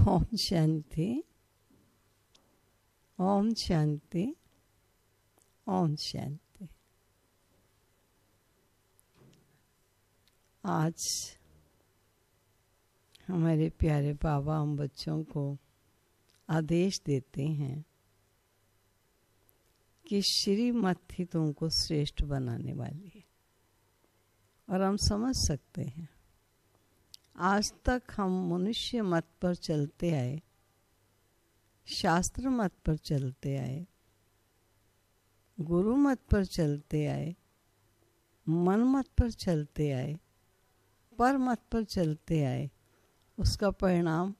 ओम शांति, ओम शांति, ओम शांति। आज हमारे प्यारे बाबा हम बच्चों को आदेश देते हैं कि श्रीमत ही तुमको श्रेष्ठ बनाने वाली है। और हम समझ सकते हैं, आज तक हम मनुष्य मत पर चलते आए, शास्त्र मत पर चलते आए, गुरु मत पर चलते आए, मन मत पर चलते आए, पर मत पर चलते आए। उसका परिणाम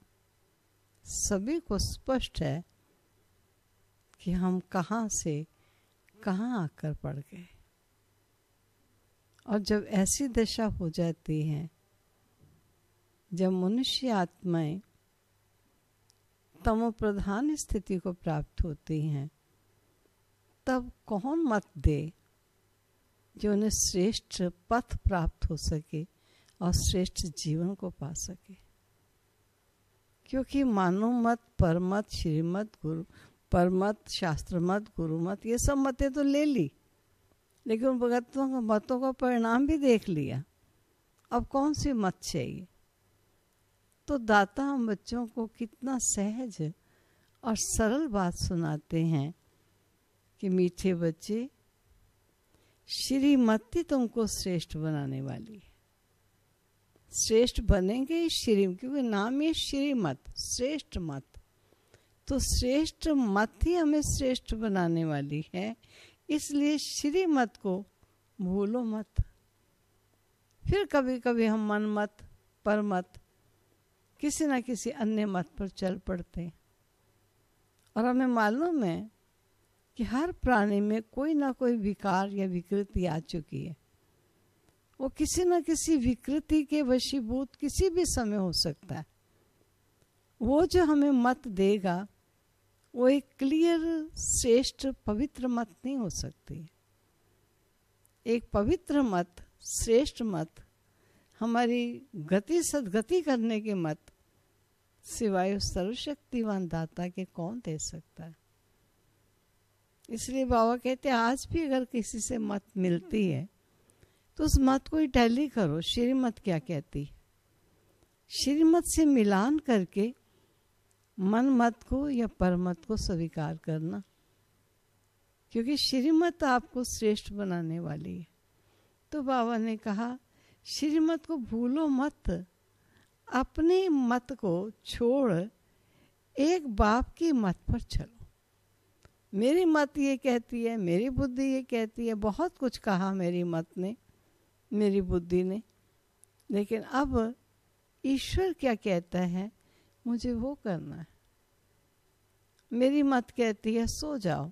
सभी को स्पष्ट है कि हम कहाँ से कहाँ आकर पड़ गए। और जब ऐसी दशा हो जाती है, जब मनुष्य आत्माएं तमो प्रधान स्थिति को प्राप्त होती हैं, तब कौन मत दे जो उन्हें श्रेष्ठ पथ प्राप्त हो सके और श्रेष्ठ जीवन को पा सके। क्योंकि मानव मत, परमत, श्रीमत, गुरु परमत, शास्त्र मत, गुरु मत, ये सब मतें तो ले ली, लेकिन भगतों का मतों का परिणाम भी देख लिया। अब कौन सी मत चाहिए? तो दाता हम बच्चों को कितना सहज और सरल बात सुनाते हैं कि मीठे बच्चे, श्रीमती तुमको श्रेष्ठ बनाने वाली है। श्रेष्ठ बनेंगे ही श्री, क्योंकि नाम ये श्रीमत, श्रेष्ठ मत। तो श्रेष्ठ मत ही हमें श्रेष्ठ बनाने वाली है, इसलिए श्रीमत को भूलो मत। फिर कभी कभी हम मन मत, पर मत, किसी न किसी अन्य मत पर चल पड़ते हैं। और हमें मालूम है कि हर प्राणी में कोई ना कोई विकार या विकृति आ चुकी है। वो किसी न किसी विकृति के वशीभूत किसी भी समय हो सकता है। वो जो हमें मत देगा वो एक क्लियर, श्रेष्ठ, पवित्र मत नहीं हो सकती। एक पवित्र मत, श्रेष्ठ मत, हमारी गति सदगति करने के मत सिवाय उस सर्वशक्तिवान दाता के कौन दे सकता है। इसलिए बाबा कहते हैं, आज भी अगर किसी से मत मिलती है तो उस मत को ही टैली करो। श्रीमत क्या कहती है? श्रीमत से मिलान करके मन मत को या परमत को स्वीकार करना, क्योंकि श्रीमत आपको श्रेष्ठ बनाने वाली है। तो बाबा ने कहा, श्रीमत को भूलो मत, अपने मत को छोड़ एक बाप की मत पर चलो। मेरी मत ये कहती है, मेरी बुद्धि ये कहती है, बहुत कुछ कहा मेरी मत ने, मेरी बुद्धि ने, लेकिन अब ईश्वर क्या कहता है मुझे वो करना है। मेरी मत कहती है सो जाओ,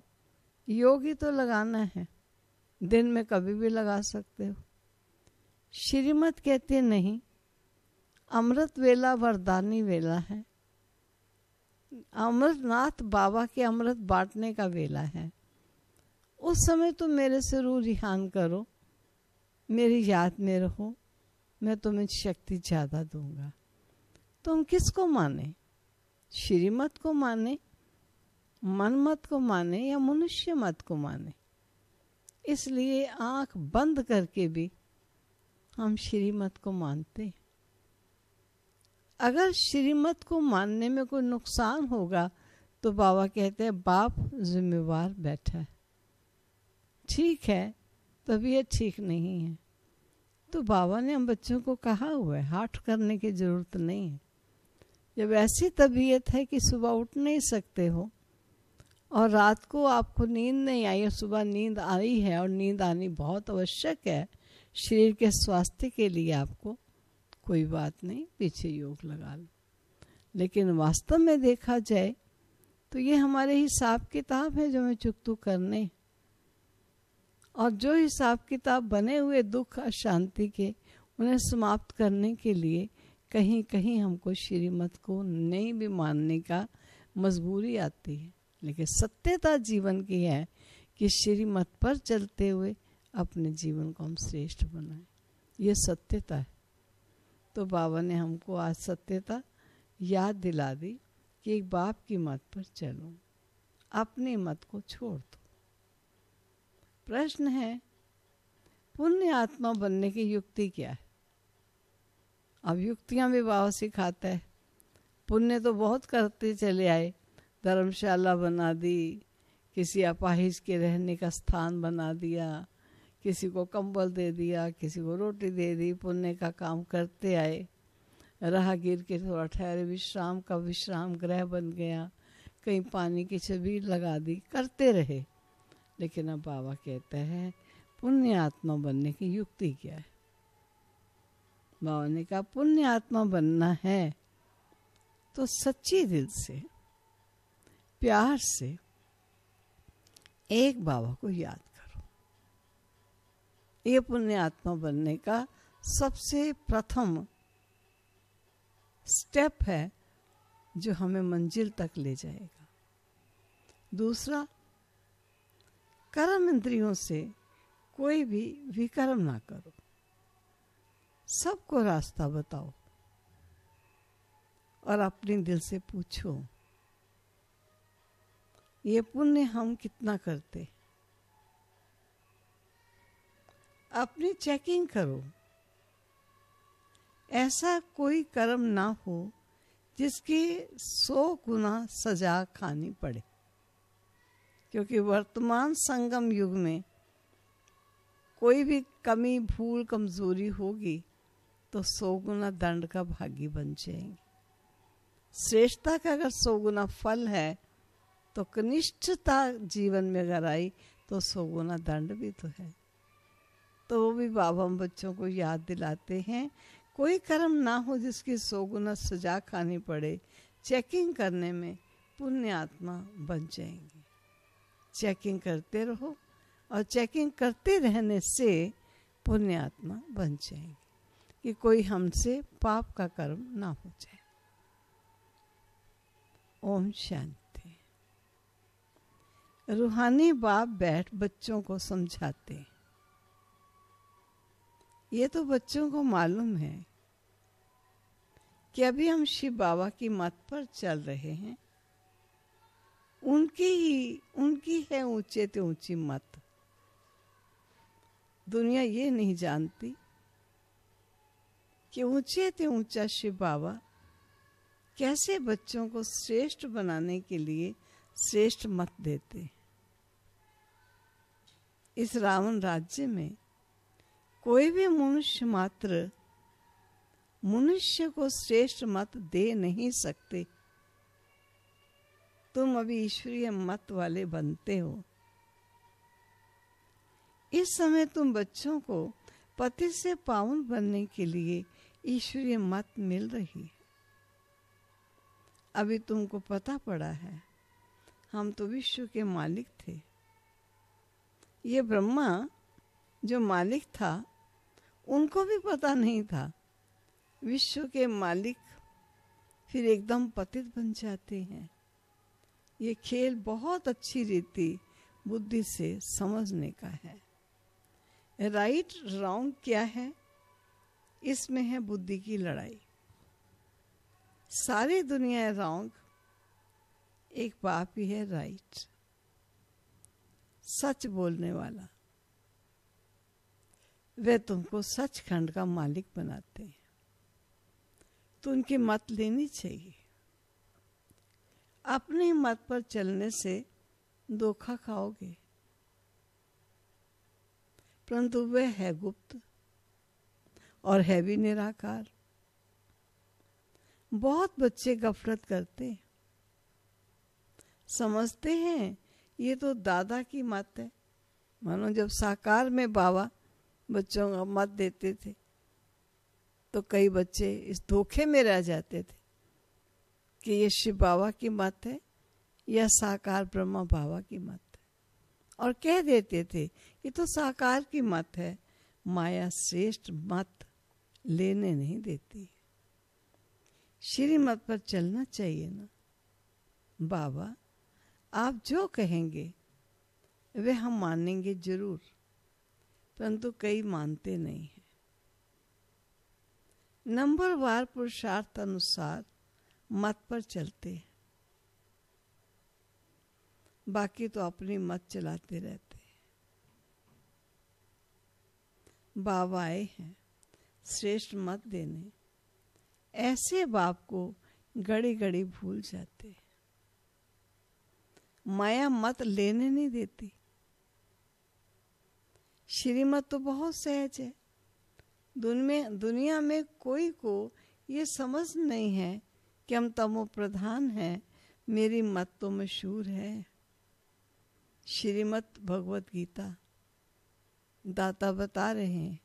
योग ही तो लगाना है, दिन में कभी भी लगा सकते हो। श्रीमत कहते हैं नहीं, अमृत वेला वरदानी वेला है, अमरनाथ बाबा के अमृत बांटने का वेला है। उस समय तुम मेरे से रूह रिहान करो, मेरी याद में रहो, मैं तुम्हें शक्ति ज़्यादा दूंगा। तुम किसको माने? श्रीमत को माने, मन मत को माने, या मनुष्य मत को माने? इसलिए आंख बंद करके भी हम श्रीमत को मानते हैं। अगर श्रीमत को मानने में कोई नुकसान होगा तो बाबा कहते हैं बाप जिम्मेवार बैठा है। ठीक है, तबीयत ठीक नहीं है तो बाबा ने हम बच्चों को कहा हुआ है, हार्ट करने की ज़रूरत नहीं है। जब ऐसी तबीयत है कि सुबह उठ नहीं सकते हो और रात को आपको नींद नहीं आई और सुबह नींद आई है, और नींद आनी बहुत आवश्यक है शरीर के स्वास्थ्य के लिए, आपको कोई बात नहीं, पीछे योग लगा लो। लेकिन वास्तव में देखा जाए तो ये हमारे हिसाब किताब है जो हमें चुकतू करने, और जो हिसाब किताब बने हुए दुख अशांति के, उन्हें समाप्त करने के लिए कहीं कहीं हमको श्रीमत को नहीं भी मानने का मजबूरी आती है। लेकिन सत्यता जीवन की है कि श्रीमत पर चलते हुए अपने जीवन को हम श्रेष्ठ बनाएं। ये सत्यता है। तो बाबा ने हमको आज सत्यता याद दिला दी कि एक बाप की मत पर चलो, अपनी मत को छोड़ दो। प्रश्न है, पुण्य आत्मा बनने की युक्ति क्या है? अब युक्तियां भी बाबा सिखाता है। पुण्य तो बहुत करते चले आए, धर्मशाला बना दी, किसी अपाहिज के रहने का स्थान बना दिया, किसी को कंबल दे दिया, किसी को रोटी दे दी, पुण्य का काम करते आए। राहगीर के थोड़ा ठहरे विश्राम का विश्राम गृह बन गया, कहीं पानी की छबील लगा दी, करते रहे। लेकिन अब बाबा कहते हैं पुण्य आत्मा बनने की युक्ति क्या है? बाबा ने कहा पुण्य आत्मा बनना है तो सच्ची दिल से, प्यार से एक बाबा को याद करो। ये पुण्य आत्मा बनने का सबसे प्रथम स्टेप है जो हमें मंजिल तक ले जाएगा। दूसरा, कर्म इंद्रियों से कोई भी विकर्म ना करो, सबको रास्ता बताओ और अपने दिल से पूछो ये पुण्य हम कितना करते। अपनी चेकिंग करो, ऐसा कोई कर्म ना हो जिसकी 100 गुना सजा खानी पड़े, क्योंकि वर्तमान संगम युग में कोई भी कमी, भूल, कमजोरी होगी तो 100 गुना दंड का भागी बन जाएंगे। श्रेष्ठता का अगर 100 गुना फल है तो कनिष्ठता जीवन में अगर आई तो 100 गुना दंड भी तो है। तो वो भी बाबा हम बच्चों को याद दिलाते हैं, कोई कर्म ना हो जिसकी 100 गुना सजा खानी पड़े। चेकिंग करने में पुण्य आत्मा बन जाएंगे। चेकिंग करते रहो और चेकिंग करते रहने से पुण्य आत्मा बन जाएंगे कि कोई हमसे पाप का कर्म ना हो जाए। ओम शांति। रूहानी बाप बैठ बच्चों को समझाते हैं। ये तो बच्चों को मालूम है कि अभी हम शिव बाबा की मत पर चल रहे हैं। उनकी है ऊंचे ते ऊंची मत। दुनिया ये नहीं जानती कि ऊंचे ते ऊंचा शिव बाबा कैसे बच्चों को श्रेष्ठ बनाने के लिए श्रेष्ठ मत देते। इस रावण राज्य में कोई भी मनुष्य मात्र मनुष्य को श्रेष्ठ मत दे नहीं सकते। तुम अभी ईश्वरीय मत वाले बनते हो। इस समय तुम बच्चों को पति से पावन बनने के लिए ईश्वरीय मत मिल रही है। अभी तुमको पता पड़ा है हम तो विश्व के मालिक थे। ये ब्रह्मा जो मालिक था उनको भी पता नहीं था विश्व के मालिक फिर एकदम पतित बन जाते हैं। ये खेल बहुत अच्छी रीति बुद्धि से समझने का है। राइट रॉन्ग क्या है, इसमें है बुद्धि की लड़ाई। सारी दुनिया रॉन्ग, एक बाप ही है राइट, सच बोलने वाला। वे तुमको सचखंड का मालिक बनाते हैं तो उनकी मत लेनी चाहिए। अपनी मत पर चलने से धोखा खाओगे, परंतु वह है गुप्त और है भी निराकार। बहुत बच्चे गफलत करते, समझते हैं ये तो दादा की मत है। मानो जब साकार में बाबा बच्चों को मत देते थे तो कई बच्चे इस धोखे में रह जाते थे कि ये शिव बाबा की मत है या साकार ब्रह्मा बाबा की मत है, और कह देते थे ये तो साकार की मत है। माया श्रेष्ठ मत लेने नहीं देती। श्री मत पर चलना चाहिए ना। बाबा आप जो कहेंगे वे हम मानेंगे जरूर, परंतु कई मानते नहीं हैं। नंबरवार पुरुषार्थ अनुसार मत पर चलते हैं। बाकी तो अपनी मत चलाते रहते हैं। बाबा आए हैं श्रेष्ठ मत देने, ऐसे बाप को घड़ी घड़ी भूल जाते। माया मत लेने नहीं देती। श्रीमत तो बहुत सहज है। दुनिया में कोई को ये समझ नहीं है कि हम तमो प्रधान हैं, मेरी मत तो मशहूर है। श्रीमत भगवत गीता दाता बता रहे हैं,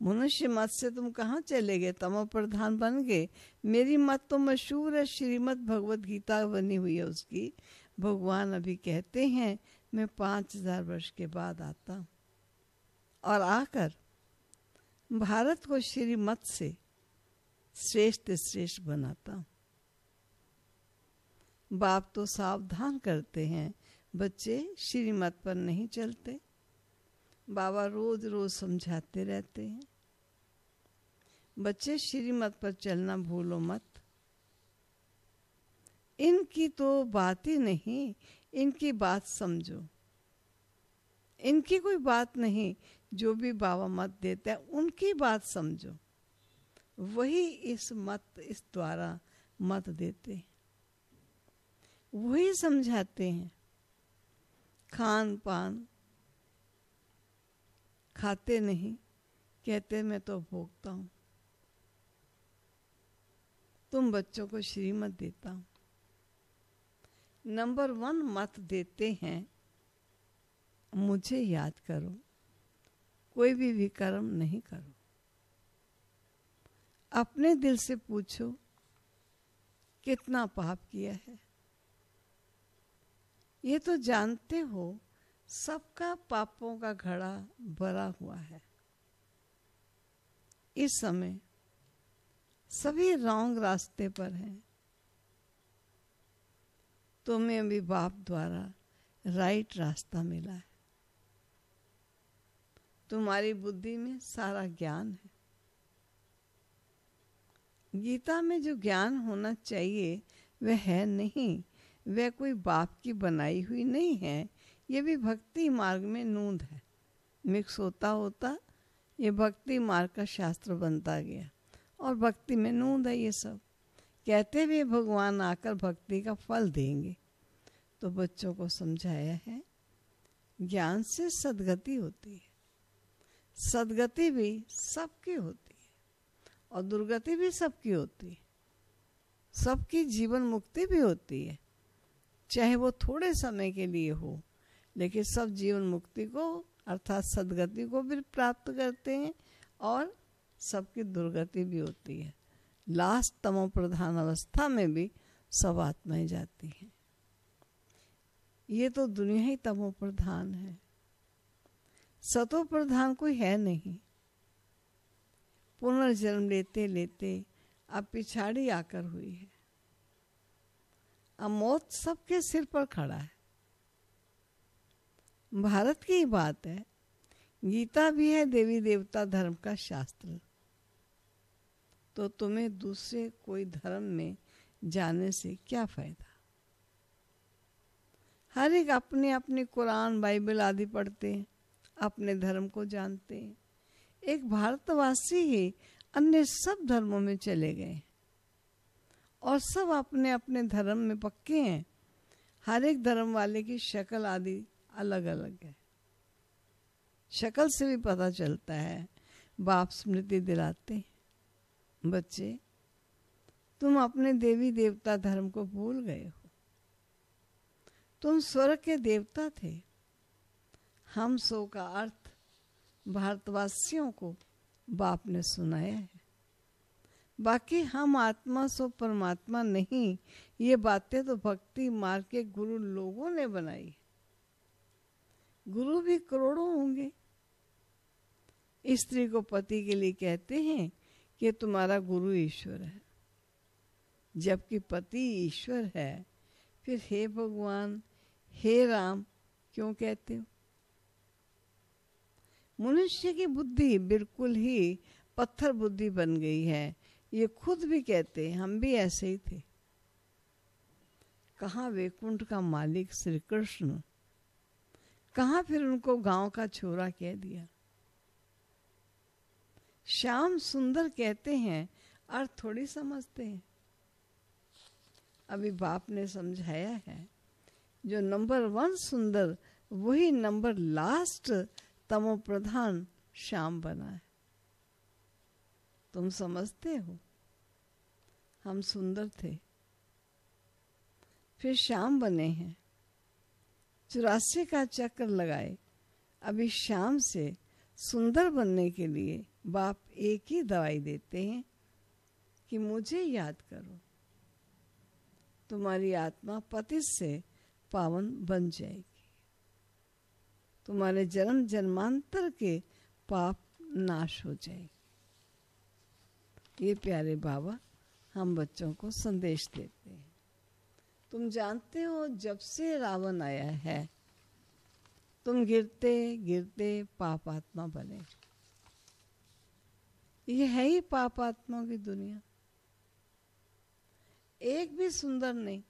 मनुष्य मत से तुम कहाँ चले गए, तमो प्रधान बन गए। मेरी मत तो मशहूर है, श्रीमत भगवत गीता बनी हुई है उसकी। भगवान अभी कहते हैं मैं 5000 वर्ष के बाद आता हूँ और आकर भारत को श्रीमत से श्रेष्ठ श्रेष्ठ बनाता हूँ। बाप तो सावधान करते हैं, बच्चे श्रीमत पर नहीं चलते। बाबा रोज रोज समझाते रहते हैं, बच्चे श्रीमत पर चलना भूलो मत। इनकी तो बात ही नहीं, इनकी बात समझो। इनकी कोई बात नहीं, जो भी बाबा मत देते हैं उनकी बात समझो। वही इस द्वारा मत देते हैं, वही समझाते हैं। खान पान खाते नहीं, कहते मैं तो भोगता हूं। तुम बच्चों को श्रीमत देता हूं। नंबर 1 मत देते हैं, मुझे याद करो, कोई भी विकर्म नहीं करो। अपने दिल से पूछो कितना पाप किया है। ये तो जानते हो सबका पापों का घड़ा भरा हुआ है। इस समय सभी रॉन्ग रास्ते पर हैं। तुम्हें अभी बाप द्वारा राइट रास्ता मिला है। तुम्हारी बुद्धि में सारा ज्ञान है। गीता में जो ज्ञान होना चाहिए वह है नहीं, वह कोई बाप की बनाई हुई नहीं है। ये भी भक्ति मार्ग में नूंद है। मिक्स होता होता ये भक्ति मार्ग का शास्त्र बनता गया और भक्ति में नूंद है। ये सब कहते हुए भगवान आकर भक्ति का फल देंगे। तो बच्चों को समझाया है, ज्ञान से सद्गति होती है। सद्गति भी सबकी होती है और दुर्गति भी सबकी होती है। सबकी जीवन मुक्ति भी होती है, चाहे वो थोड़े समय के लिए हो, लेकिन सब जीवन मुक्ति को अर्थात सद्गति को भी प्राप्त करते हैं और सबकी दुर्गति भी होती है। लास्ट तमो प्रधान अवस्था में भी सब आत्माएं जाती हैं। ये तो दुनिया ही तमो प्रधान है, सतो प्रधान कोई है नहीं। पुनर्जन्म लेते लेते अब पिछाड़ी आकर हुई है। अब मौत सबके सिर पर खड़ा है। भारत की बात है, गीता भी है देवी देवता धर्म का शास्त्र। तो तुम्हें दूसरे कोई धर्म में जाने से क्या फायदा। हर एक अपने अपने कुरान बाइबल आदि पढ़ते हैं, अपने धर्म को जानते हैं। एक भारतवासी ही अन्य सब धर्मों में चले गए और सब अपने अपने धर्म में पक्के हैं। हर एक धर्म वाले की शक्ल आदि अलग अलग है। शक्ल से भी पता चलता है। बाप स्मृति दिलाते हैं, बच्चे तुम अपने देवी देवता धर्म को भूल गए हो। तुम स्वर्ग के देवता थे। हम सो का अर्थ भारतवासियों को बाप ने सुनाया है। बाकी हम आत्मा सो परमात्मा नहीं, ये बातें तो भक्ति मार्ग के गुरु लोगों ने बनाई। गुरु भी करोड़ों होंगे। स्त्री को पति के लिए कहते हैं कि तुम्हारा गुरु ईश्वर है, जबकि पति ईश्वर है। फिर हे भगवान, हे राम क्यों कहते हो। मनुष्य की बुद्धि बिल्कुल ही पत्थर बुद्धि बन गई है। ये खुद भी कहते हैं, हम भी ऐसे ही थे। कहाँ वैकुंठ का मालिक श्री कृष्ण, कहाँ फिर उनको गांव का छोरा कह दिया। श्याम सुंदर कहते हैं, अर्थ थोड़ी समझते हैं। अभी बाप ने समझाया है, जो नंबर 1 सुंदर वही नंबर लास्ट तमो प्रधान श्याम बना है। तुम समझते हो, हम सुंदर थे, फिर श्याम बने हैं, 84 का चक्र लगाए। अभी श्याम से सुंदर बनने के लिए बाप एक ही दवाई देते हैं कि मुझे याद करो, तुम्हारी आत्मा पतित से पावन बन जाएगी, तुम्हारे जन्म जन्मांतर के पाप नाश हो जाएगी। ये प्यारे बाबा हम बच्चों को संदेश देते हैं। तुम जानते हो, जब से रावण आया है तुम गिरते गिरते पापात्मा बने। ये है ही पापात्मा की दुनिया, एक भी सुंदर नहीं।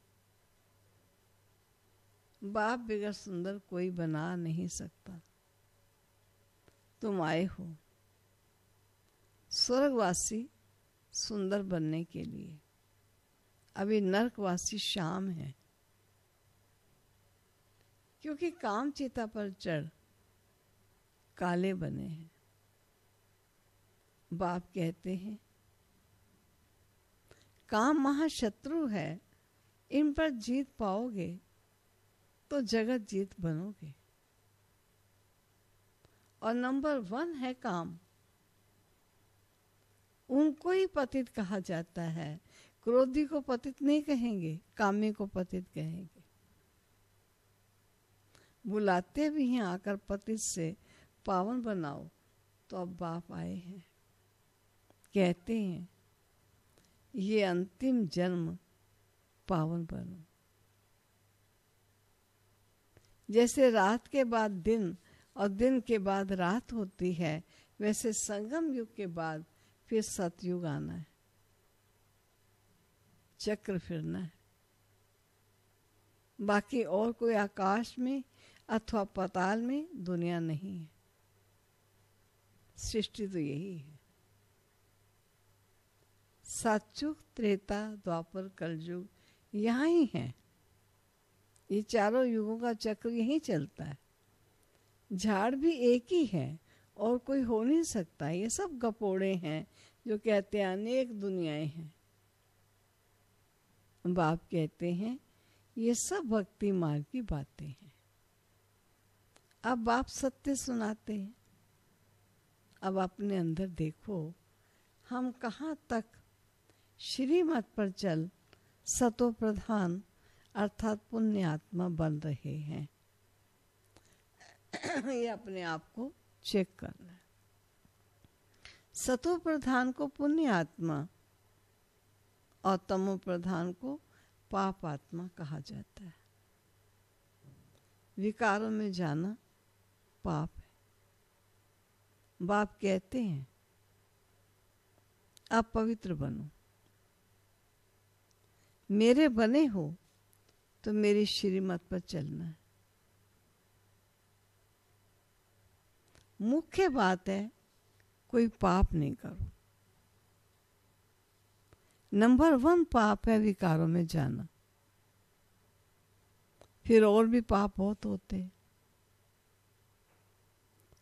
बाप बगैर सुंदर कोई बना नहीं सकता। तुम आए हो स्वर्गवासी सुंदर बनने के लिए, अभी नरकवासी श्याम है, क्योंकि काम चिता पर चढ़ काले बने हैं। बाप कहते हैं, काम महाशत्रु है, इन पर जीत पाओगे तो जगत जीत बनोगे। और नंबर 1 है काम, उनको ही पतित कहा जाता है। क्रोधी को पतित नहीं कहेंगे, कामी को पतित कहेंगे। बुलाते भी हैं आकर पतित से पावन बनाओ, तो अब बाप आए हैं, कहते हैं ये अंतिम जन्म पावन बनो। जैसे रात के बाद दिन और दिन के बाद रात होती है, वैसे संगम युग के बाद फिर सतयुग आना है, चक्र फिरना है। बाकी और कोई आकाश में अथवा पाताल में दुनिया नहीं है। सृष्टि तो यही है। सतयुग, त्रेता, द्वापर, कलयुग यहाँ ही है। ये चारों युगों का चक्र यहीं चलता है। झाड़ भी एक ही है और कोई हो नहीं सकता। ये सब गपोड़े हैं जो कहते हैं अनेक दुनियाएं हैं। बाप कहते हैं ये सब भक्ति मार्ग की बातें हैं। अब बाप सत्य सुनाते हैं। अब अपने अंदर देखो, हम कहाँ तक श्रीमत पर चल सतो प्रधान अर्थात पुण्य आत्मा बन रहे हैं। ये अपने आप को चेक करना है। सतो प्रधान को पुण्य आत्मा और तमो प्रधान को पाप आत्मा कहा जाता है। विकारों में जाना पाप है। बाप कहते हैं आप पवित्र बनो, मेरे बने हो तो मेरी श्रीमत पर चलना है। मुख्य बात है कोई पाप नहीं करो। नंबर 1 पाप है विकारों में जाना। फिर और भी पाप बहुत होते हैं,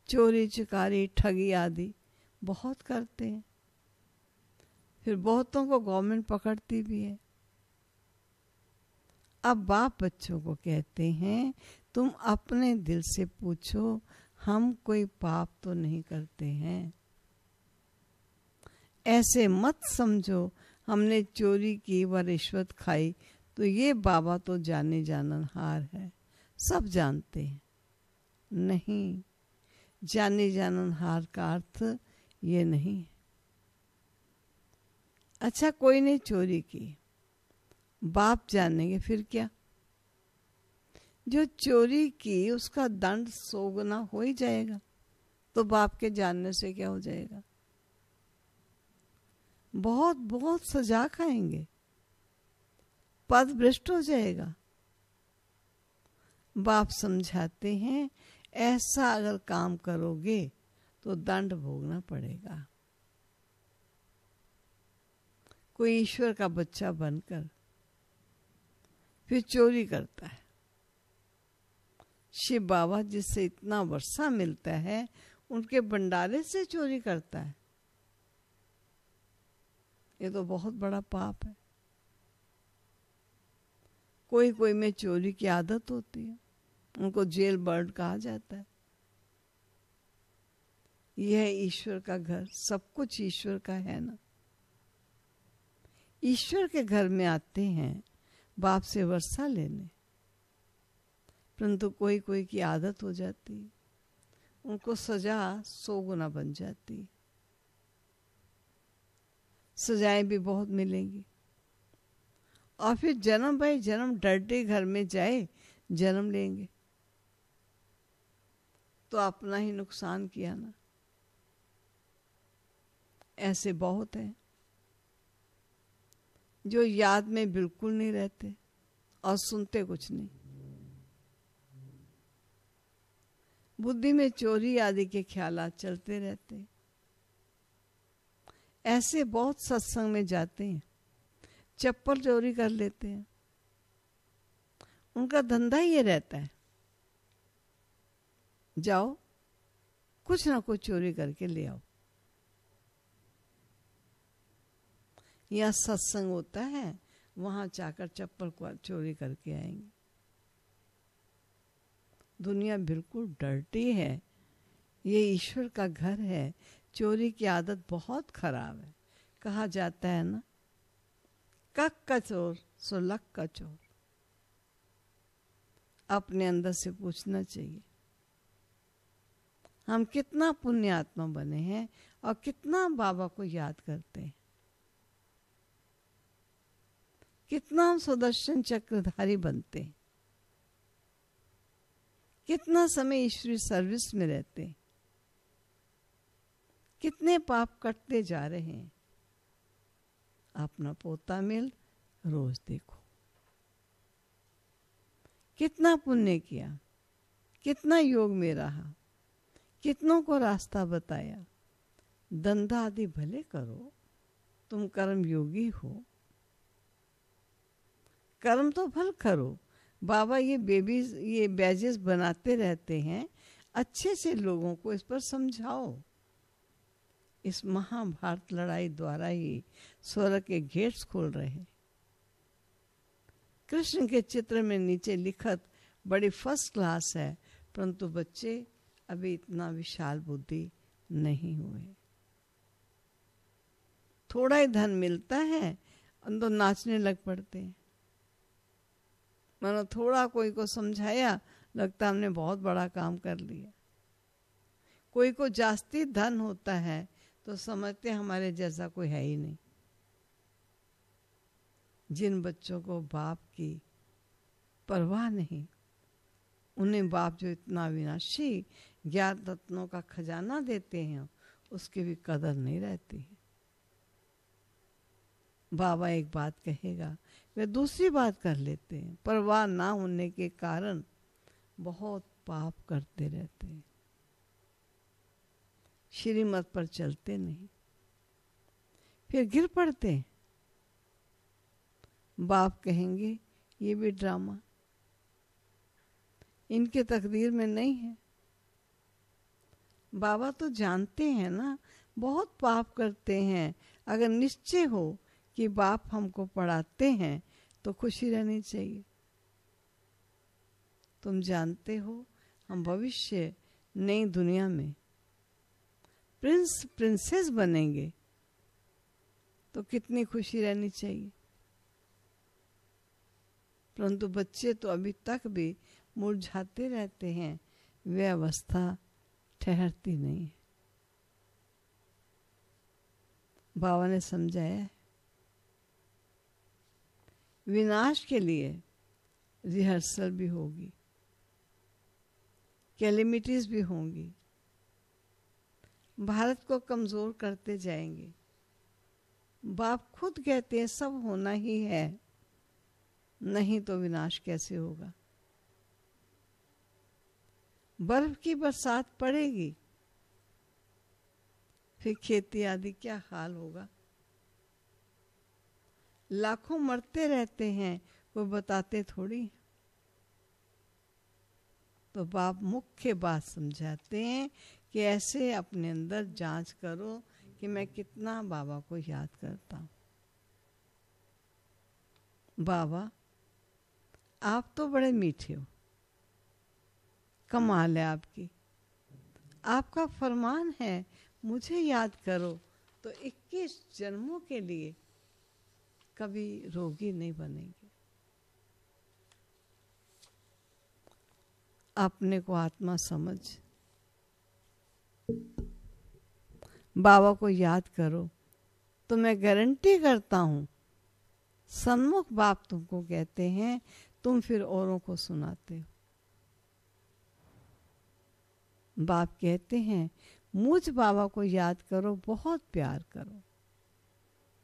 चोरी चकारी ठगी आदि बहुत करते हैं। फिर बहुतों को गवर्नमेंट पकड़ती भी है। अब बाप बच्चों को कहते हैं तुम अपने दिल से पूछो, हम कोई पाप तो नहीं करते हैं। ऐसे मत समझो हमने चोरी की व रिश्वत खाई तो ये बाबा तो जाने जाननहार है, सब जानते हैं। नहीं, जाने जाननहार का अर्थ ये नहीं है। अच्छा, कोई ने चोरी की, बाप जानेंगे फिर क्या? जो चोरी की उसका दंड 100 गुना हो ही जाएगा, तो बाप के जानने से क्या हो जाएगा? बहुत बहुत सजा खाएंगे। पद भ्रष्ट हो जाएगा। बाप समझाते हैं ऐसा अगर काम करोगे तो दंड भोगना पड़ेगा। कोई ईश्वर का बच्चा बनकर फिर चोरी करता है, शिव बाबा जिससे इतना वर्षा मिलता है उनके भंडारे से चोरी करता है, ये तो बहुत बड़ा पाप है। कोई कोई में चोरी की आदत होती है, उनको जेल बर्ड कहा जाता है। यह ईश्वर का घर, सब कुछ ईश्वर का है ना। ईश्वर के घर में आते हैं बाप से वर्षा लेने, परंतु कोई कोई की आदत हो जाती, उनको सजा 100 गुना बन जाती। सजाएं भी बहुत मिलेंगी और फिर जन्म भाई जन्म डर्टी घर में जाए जन्म लेंगे तो अपना ही नुकसान किया ना। ऐसे बहुत हैं जो याद में बिल्कुल नहीं रहते और सुनते कुछ नहीं। बुद्धि में चोरी आदि के ख्यालात चलते रहते। ऐसे बहुत सत्संग में जाते हैं, चप्पल चोरी कर लेते हैं। उनका धंधा ये रहता है, जाओ कुछ ना कुछ चोरी करके ले आओ। या सत्संग होता है वहां जाकर चप्पल को चोरी करके आएंगे। दुनिया बिल्कुल डर्टी है, ये ईश्वर का घर है। चोरी की आदत बहुत खराब है। कहा जाता है ना, कक का चोर सो लक का चोर। अपने अंदर से पूछना चाहिए हम कितना पुण्यात्मा बने हैं और कितना बाबा को याद करते हैं, कितना हम सुदर्शन चक्रधारी बनते हैं, कितना समय ईश्वरीय सर्विस में रहते हैं, कितने पाप कटते जा रहे हैं। अपना पोता मिल रोज देखो, कितना पुण्य किया, कितना योग में रहा, कितनों को रास्ता बताया। धंधा आदि भले करो, तुम कर्म योगी हो, कर्म तो भल करो। बाबा ये बेबीज ये बैजेस बनाते रहते हैं, अच्छे से लोगों को इस पर समझाओ। इस महाभारत लड़ाई द्वारा ही स्वर्ग के गेट्स खोल रहे हैं। कृष्ण के चित्र में नीचे लिखत बड़ी फर्स्ट क्लास है, परंतु बच्चे अभी इतना विशाल बुद्धि नहीं हुए। थोड़ा ही धन मिलता है तो नाचने लग पड़ते हैं। मानो थोड़ा कोई को समझाया, लगता हमने बहुत बड़ा काम कर लिया। कोई को जास्ती धन होता है तो समझते हमारे जैसा कोई है ही नहीं। जिन बच्चों को बाप की परवाह नहीं, उन्हें बाप जो इतना विनाशी ज्ञान रत्नों का खजाना देते हैं, उसकी भी कदर नहीं रहती है। बाबा एक बात कहेगा, वे दूसरी बात कर लेते हैं। परवाह ना होने के कारण बहुत पाप करते रहते हैं, श्रीमत पर चलते नहीं, फिर गिर पड़ते हैं। बाप कहेंगे ये भी ड्रामा इनके तकदीर में नहीं है। बाबा तो जानते हैं ना, बहुत पाप करते हैं। अगर निश्चय हो कि बाप हमको पढ़ाते हैं तो खुशी रहनी चाहिए। तुम जानते हो हम भविष्य नई दुनिया में प्रिंस प्रिंसेस बनेंगे, तो कितनी खुशी रहनी चाहिए। परंतु बच्चे तो अभी तक भी मुरझाते रहते हैं, वे अवस्था ठहरती नहीं है। बाबा ने समझाया है, विनाश के लिए रिहर्सल भी होगी, कैलेमिटीज भी होंगी, भारत को कमजोर करते जाएंगे। बाप खुद कहते हैं सब होना ही है, नहीं तो विनाश कैसे होगा। बर्फ की बरसात पड़ेगी, फिर खेती आदि क्या हाल होगा। लाखों मरते रहते हैं, वो बताते थोड़ी। तो बाप मुख्य बात समझाते हैं कि ऐसे अपने अंदर जांच करो कि मैं कितना बाबा को याद करता हूँ। बाबा आप तो बड़े मीठे हो, कमाल है आपकी। आपका फरमान है मुझे याद करो, तो 21 जन्मों के लिए कभी रोगी नहीं बनेंगे। अपने को आत्मा समझ, बाबा को याद करो, तो मैं गारंटी करता हूं सन्मुख बाप तुमको कहते हैं, तुम फिर औरों को सुनाते हो। बाप कहते हैं मुझ बाबा को याद करो, बहुत प्यार करो,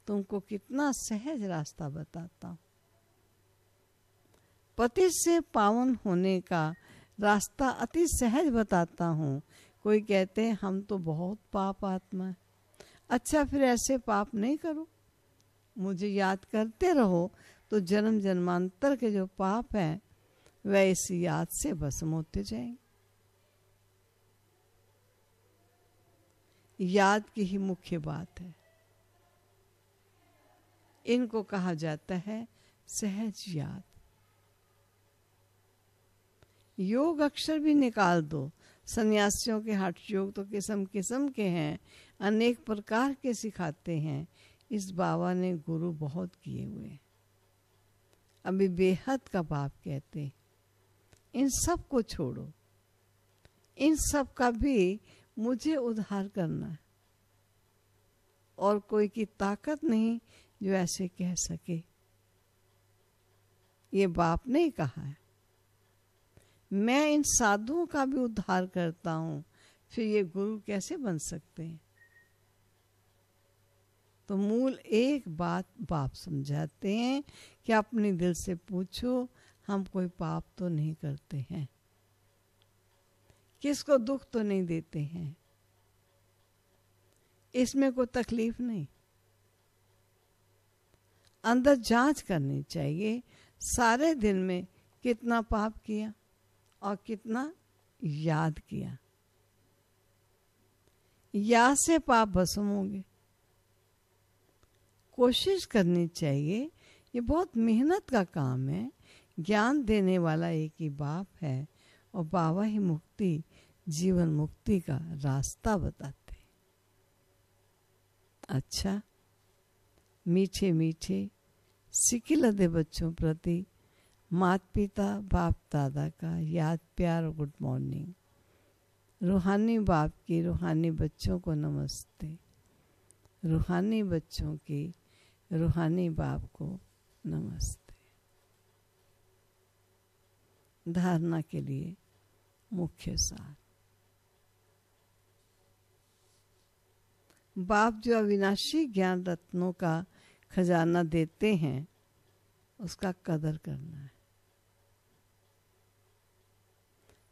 तुमको कितना सहज रास्ता बताता हूं। पति से पावन होने का रास्ता अति सहज बताता हूं। कोई कहते हैं हम तो बहुत पाप आत्मा है। अच्छा, फिर ऐसे पाप नहीं करो, मुझे याद करते रहो, तो जन्म जन्मांतर के जो पाप हैं वह इस याद से भस्म होते जाएंगे। याद की ही मुख्य बात है। इनको कहा जाता है सहज याद। योग अक्षर भी निकाल दो। सन्यासियों के हठ योग तो किस्म किस्म के हैं, अनेक प्रकार के सिखाते हैं। इस बाबा ने गुरु बहुत किए हुए। अभी बेहद का बाप कहते, इन सब को छोड़ो, इन सब का भी मुझे उद्धार करना है, और कोई की ताकत नहीं जो ऐसे कह सके। ये बाप ने कहा है। मैं इन साधुओं का भी उद्धार करता हूं, फिर ये गुरु कैसे बन सकते हैं। तो मूल एक बात बाप समझाते हैं कि अपने दिल से पूछो, हम कोई पाप तो नहीं करते हैं, किसको दुख तो नहीं देते हैं, इसमें कोई तकलीफ नहीं। अंदर जांच करनी चाहिए, सारे दिन में कितना पाप किया और कितना याद किया। याद से पाप भस्म होंगे। कोशिश करनी चाहिए, ये बहुत मेहनत का काम है। ज्ञान देने वाला एक ही बाप है, और बाबा ही मुक्ति, जीवन मुक्ति का रास्ता बताते। अच्छा, मीठे मीठे सिकिलदे बच्चों प्रति माता पिता बाप दादा का याद प्यार और गुड मॉर्निंग। रूहानी बाप की रूहानी बच्चों को नमस्ते। रूहानी बच्चों की रूहानी बाप को नमस्ते। धारणा के लिए मुख्य सार। बाप जो अविनाशी ज्ञान रत्नों का खजाना देते हैं, उसका कदर करना है।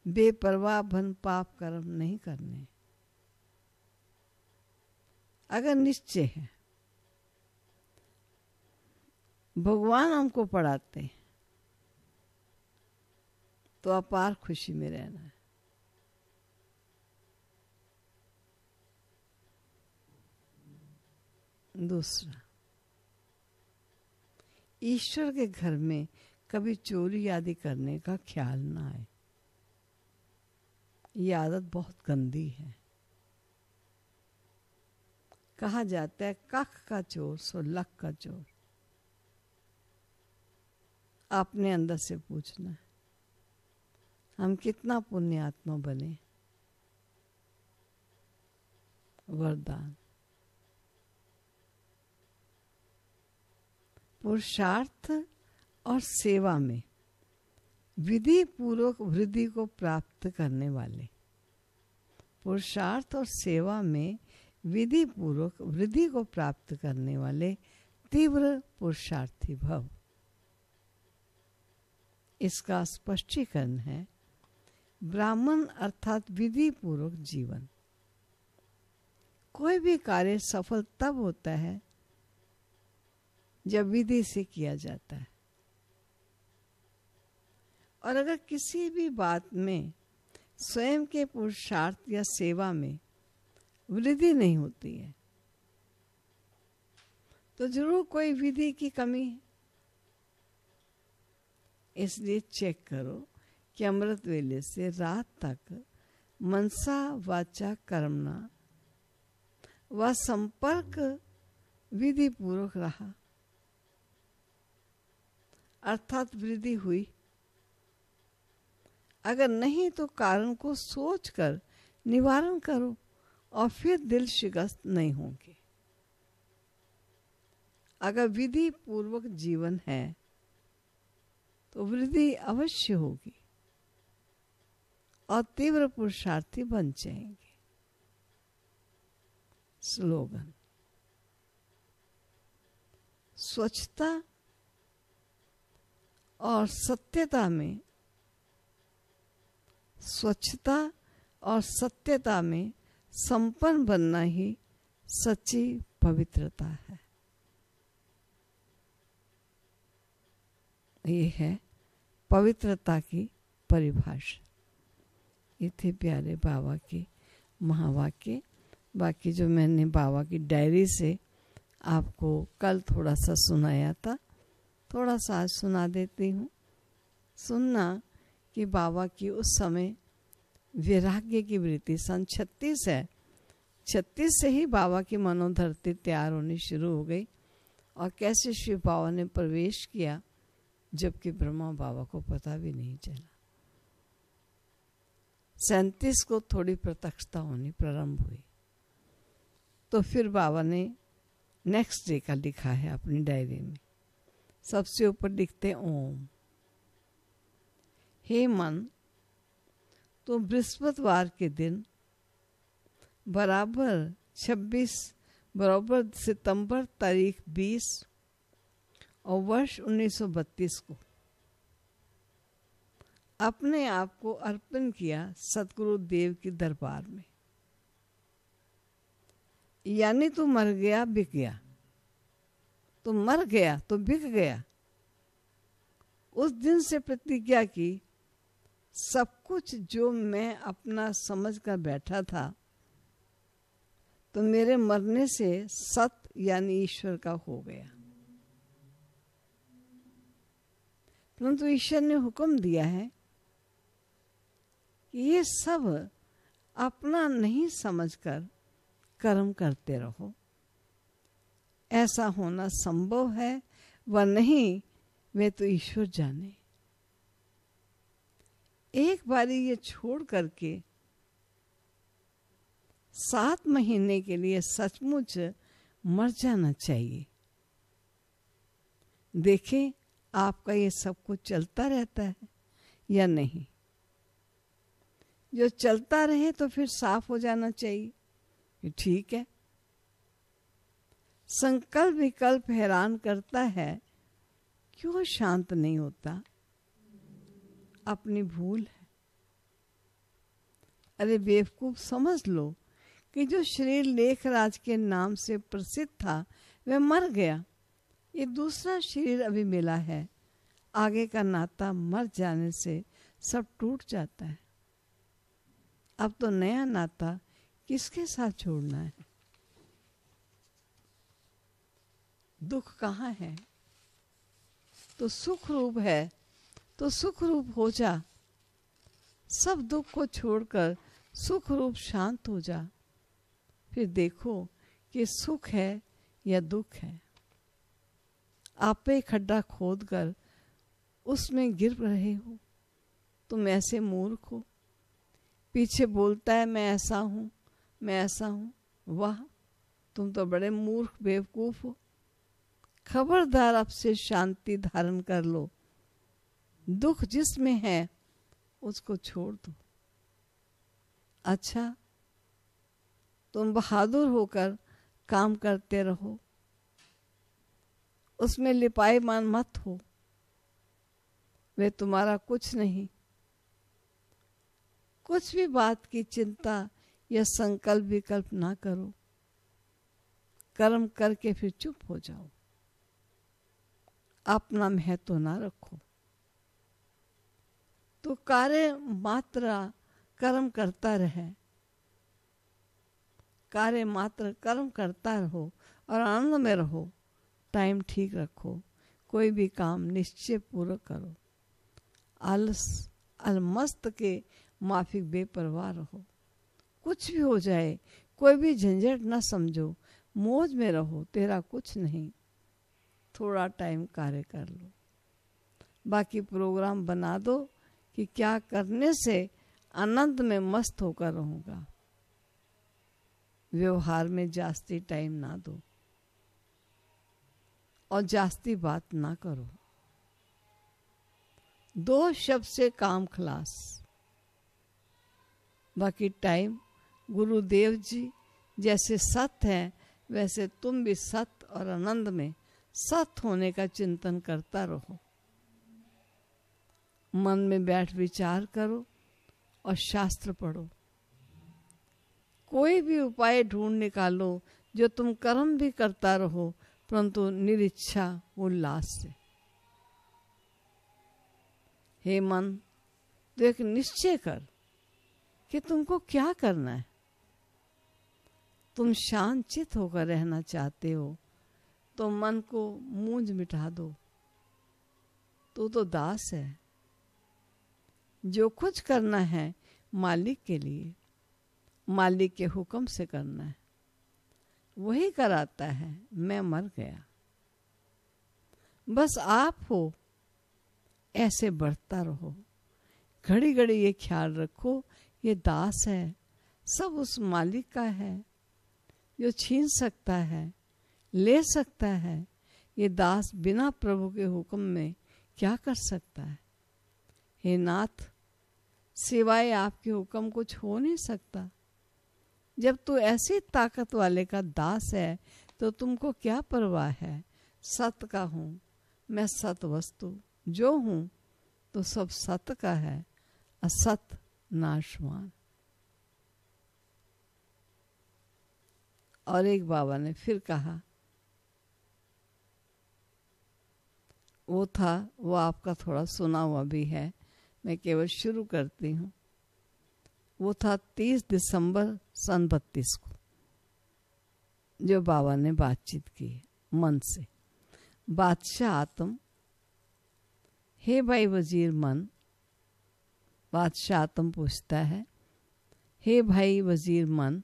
बेपरवाह भन पाप कर्म नहीं करने। अगर निश्चय है भगवान हमको पढ़ाते हैं, तो अपार खुशी में रहना है। दूसरा, ईश्वर के घर में कभी चोरी आदि करने का ख्याल ना आए। ये आदत बहुत गंदी है। कहा जाता है कख का चोर सो लख का चोर। अपने अंदर से पूछना है, हम कितना पुण्यात्मा बने। वरदान। पुरुषार्थ और सेवा में विधि पूर्वक वृद्धि को प्राप्त करने वाले। पुरुषार्थ और सेवा में विधि पूर्वक वृद्धि को प्राप्त करने वाले तीव्र पुरुषार्थी भव। इसका स्पष्टीकरण है ब्राह्मण अर्थात विधि पूर्वक जीवन। कोई भी कार्य सफल तब होता है जब विधि से किया जाता है, और अगर किसी भी बात में स्वयं के पुरुषार्थ या सेवा में वृद्धि नहीं होती है तो जरूर कोई विधि की कमी है। इसलिए चेक करो कि अमृत वेले से रात तक मनसा वाचा कर्मणा व संपर्क विधि पूर्वक रहा, अर्थात वृद्धि हुई। अगर नहीं तो कारण को सोचकर निवारण करो और फिर दिल शिकस्त नहीं होंगे। अगर विधि पूर्वक जीवन है तो वृद्धि अवश्य होगी और तीव्र पुरुषार्थी बन जाएंगे। स्लोगन: स्वच्छता और सत्यता में, स्वच्छता और सत्यता में संपन्न बनना ही सच्ची पवित्रता है। ये है पवित्रता की परिभाषा। ये थे प्यारे बाबा के महावाक्य। बाकी जो मैंने बाबा की डायरी से आपको कल थोड़ा सा सुनाया था, थोड़ा सा आज सुना देती हूँ। सुनना कि बाबा की उस समय वैराग्य की वृत्ति, सन 36 है, 36 से ही बाबा की मनोधरती तैयार होनी शुरू हो गई, और कैसे शिव बाबा ने प्रवेश किया जबकि ब्रह्मा बाबा को पता भी नहीं चला। 37 को थोड़ी प्रत्यक्षता होनी प्रारंभ हुई। तो फिर बाबा ने नेक्स्ट डे का लिखा है अपनी डायरी में। सबसे ऊपर लिखते ओम। हे मन, तो बृहस्पतिवार के दिन बराबर सितंबर तारीख 20 और वर्ष 1932 को अपने आप को अर्पण किया सतगुरु देव के दरबार में। यानी तू मर गया बिक गया, तो मर गया तो बिक गया। उस दिन से प्रतिज्ञा की, सब कुछ जो मैं अपना समझ कर बैठा था तो मेरे मरने से सत्य यानी ईश्वर का हो गया। परंतु ईश्वर ने हुक्म दिया है कि ये सब अपना नहीं समझकर कर्म करते रहो। ऐसा होना संभव है व नहीं वे तो ईश्वर जाने। एक बारी ये छोड़ करके 7 महीने के लिए सचमुच मर जाना चाहिए। देखें आपका ये सब कुछ चलता रहता है या नहीं। जो चलता रहे तो फिर साफ हो जाना चाहिए, ठीक है। संकल्प विकल्प हैरान करता है, क्यों शांत नहीं होता? अपनी भूल है। अरे बेवकूफ, समझ लो कि जो शरीर लेखराज के नाम से प्रसिद्ध था वह मर गया। ये दूसरा शरीर अभी मिला है। आगे का नाता मर जाने से सब टूट जाता है। अब तो नया नाता किसके साथ जोड़ना है? दुख कहाँ है? तो सुख रूप है, तो सुख रूप हो जा। सब दुख को छोड़कर सुख रूप शांत हो जा। फिर देखो कि सुख है या दुख है। आप पे खड्डा खोद कर उसमें गिर रहे हो। तुम ऐसे मूर्ख हो। पीछे बोलता है मैं ऐसा हूँ, मैं ऐसा हूँ। वाह, तुम तो बड़े मूर्ख बेवकूफ हो। खबरदार, अब से शांति धारण कर लो। दुख जिसमें है उसको छोड़ दो। अच्छा, तुम बहादुर होकर काम करते रहो, उसमें लिपायमान मत हो। वे तुम्हारा कुछ नहीं। कुछ भी बात की चिंता या संकल्प विकल्प ना करो। कर्म करके फिर चुप हो जाओ। अपना महत्व ना रखो। तो कार्य मात्र कर्म करता रहे, कार्य मात्र कर्म करता रहो और आनंद में रहो। टाइम ठीक रखो। कोई भी काम निश्चय पूर्वक करो। आलस अलमस्त के माफिक बेपरवाह रहो। कुछ भी हो जाए कोई भी झंझट ना समझो। मौज में रहो। तेरा कुछ नहीं। थोड़ा टाइम कार्य कर लो। बाकी प्रोग्राम बना दो कि क्या करने से आनंद में मस्त होकर रहूंगा। व्यवहार में जास्ती टाइम ना दो और जास्ती बात ना करो। 2 शब्द से काम खलास। बाकी टाइम गुरुदेव जी जैसे सत्य हैं वैसे तुम भी सत्य और आनंद में सत्य होने का चिंतन करता रहो। मन में बैठ विचार करो और शास्त्र पढ़ो। कोई भी उपाय ढूंढ निकालो जो तुम कर्म भी करता रहो परंतु निरिच्छा उल्लास से। हे मन, तो एक निश्चय कर कि तुमको क्या करना है। तुम शांत चित होकर रहना चाहते हो तो मन को मूंज मिटा दो। तू तो दास है। जो कुछ करना है मालिक के लिए, मालिक के हुक्म से करना है। वही कराता है। मैं मर गया, बस आप हो। ऐसे बढ़ता रहो। घड़ी घड़ी ये ख्याल रखो ये दास है, सब उस मालिक का है जो छीन सकता है, ले सकता है। ये दास बिना प्रभु के हुक्म में क्या कर सकता है। हे नाथ, सिवाय आपके हुक्म कुछ हो नहीं सकता। जब तू ऐसी ताकत वाले का दास है तो तुमको क्या परवाह है। सत्य का हूँ मैं, सत वस्तु जो हूँ तो सब सत्य का है। असत नाशवान। और एक बाबा ने फिर कहा, वो आपका थोड़ा सुना हुआ भी है, मैं केवल शुरू करती हूँ। वो था 30 दिसंबर सन 32 को जो बाबा ने बातचीत की मन से। बादशाह आत्म, हे भाई वजीर मन। बादशाह आत्म पूछता है, हे भाई वजीर मन,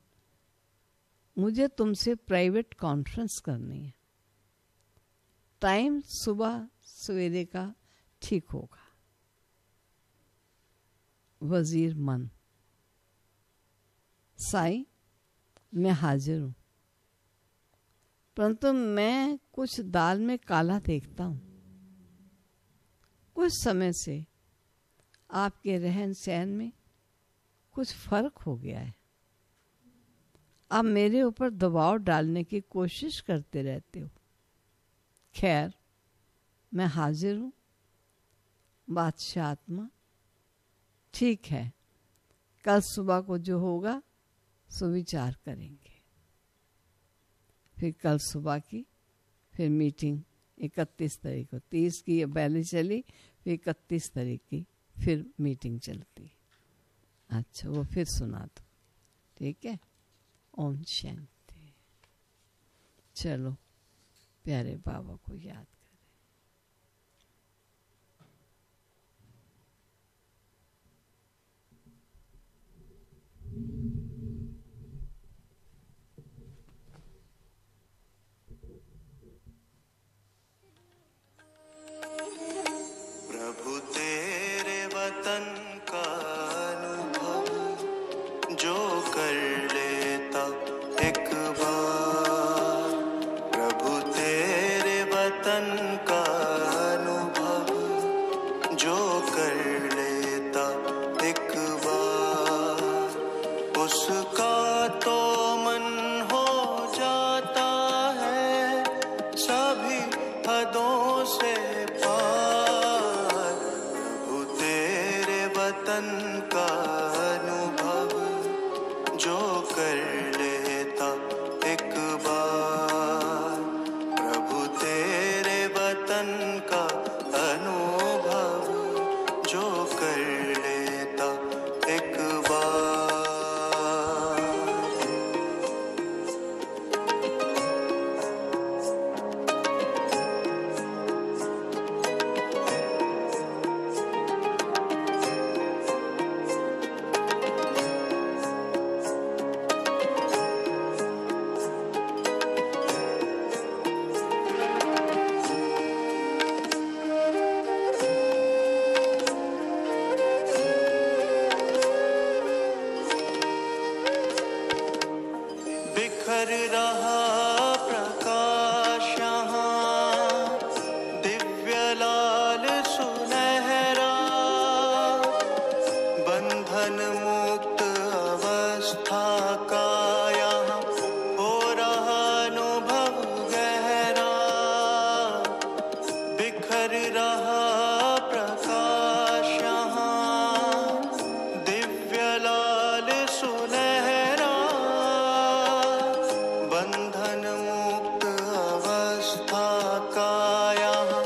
मुझे तुमसे प्राइवेट कॉन्फ्रेंस करनी है। टाइम सुबह सवेरे का ठीक होगा। वजीर मन, साईं मैं हाजिर हूं, परंतु मैं कुछ दाल में काला देखता हूं। कुछ समय से आपके रहन सहन में कुछ फर्क हो गया है। आप मेरे ऊपर दबाव डालने की कोशिश करते रहते हो। खैर मैं हाजिर हूं। बादशाह आत्मा, ठीक है, कल सुबह को जो होगा सो विचार करेंगे। फिर कल सुबह की फिर मीटिंग 31 तारीख को, 30 की पहले चली, फिर 31 तारीख की फिर मीटिंग चलती। अच्छा वो फिर सुना दो, ठीक है। ओम शांति। चलो प्यारे बाबा को याद करें। प्रभु तेरे वतन का अनुभव जो कर लेता एक बार, प्रभु तेरे वतन बिखर रहा प्रकाश यहाँ, दिव्य लाल सुनहरा, बंधन मुक्त अवस्था का यहाँ हो रहा अनुभव गहरा। बिखर रहा प्रकाश यहाँ, दिव्य लाल सुनहरा, बंधन मुक्त अवस्था का यहाँ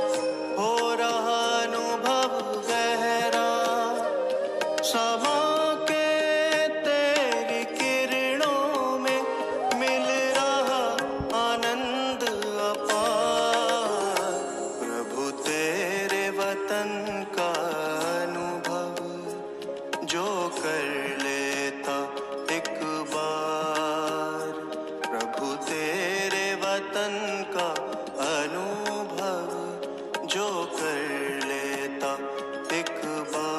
हो रहा अनुभव गहरा। समा के तेरी किरणों में मिल रहा आनंद अपार। प्रभु तेरे वतन का अनुभव जो कर लेता एक बार। प्रभु तेरे वतन का अनुभव जो कर लेता एक बार।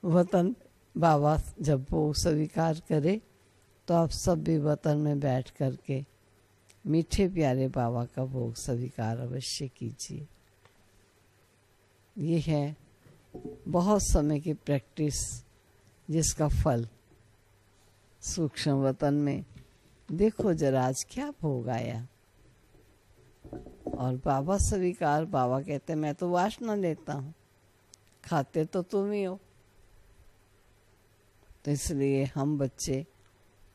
वतन बाबा जब वो स्वीकार करे तो आप सब भी वतन में बैठ करके मीठे प्यारे बाबा का भोग स्वीकार अवश्य कीजिए। ये है बहुत समय की प्रैक्टिस जिसका फल सूक्ष्म वतन में देखो जरा आज क्या भोग आया। और बाबा स्वीकार, बाबा कहते मैं तो वासना लेता हूँ, खाते तो तुम ही हो। तो इसलिए हम बच्चे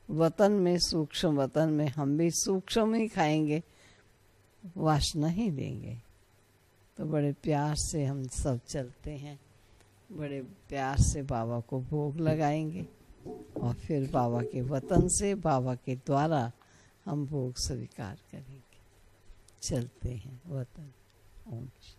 वतन में, सूक्ष्म वतन में हम भी सूक्ष्म ही खाएंगे, वासना ही देंगे। तो बड़े प्यार से हम सब चलते हैं, बड़े प्यार से बाबा को भोग लगाएंगे और फिर बाबा के वतन से, बाबा के द्वारा हम भोग स्वीकार करेंगे। चलते हैं वतन। ओम शांति।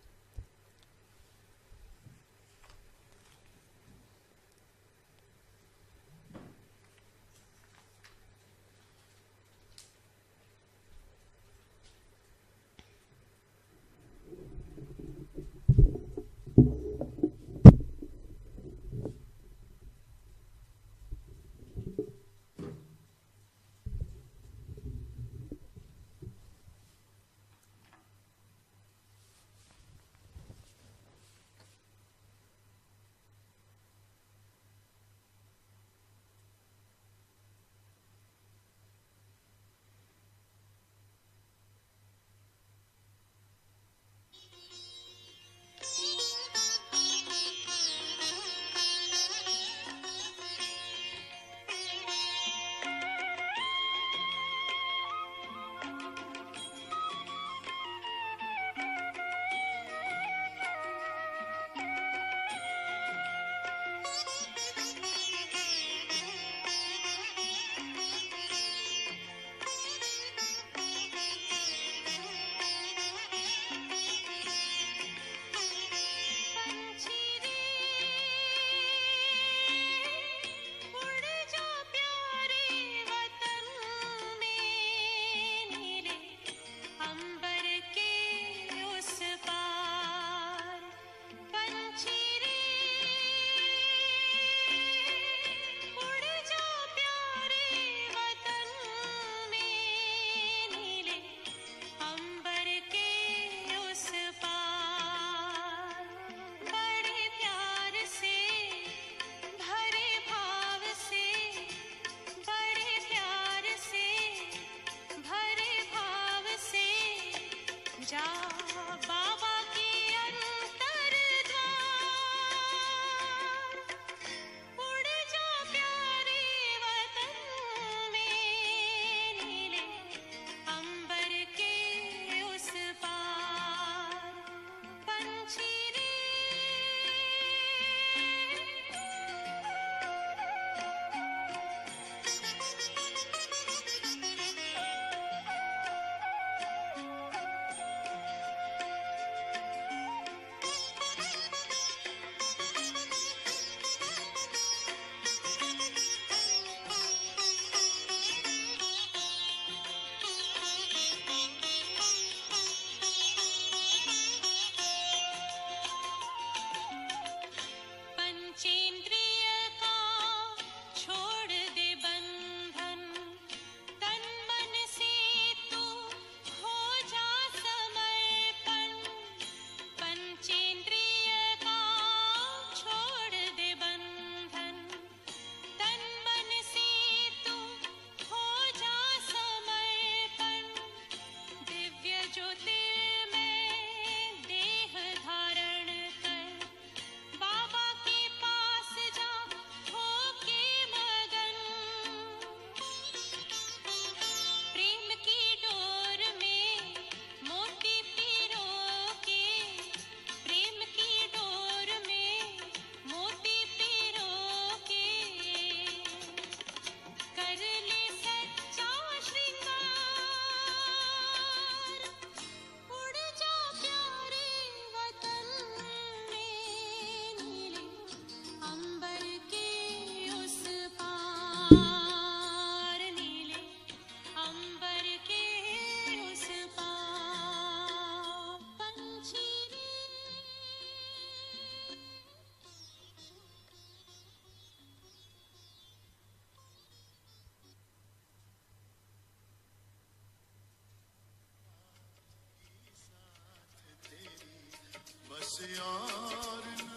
और न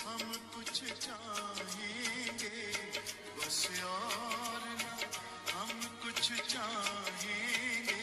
हम कुछ चाहेंगे, बस और न हम कुछ चाहेंगे।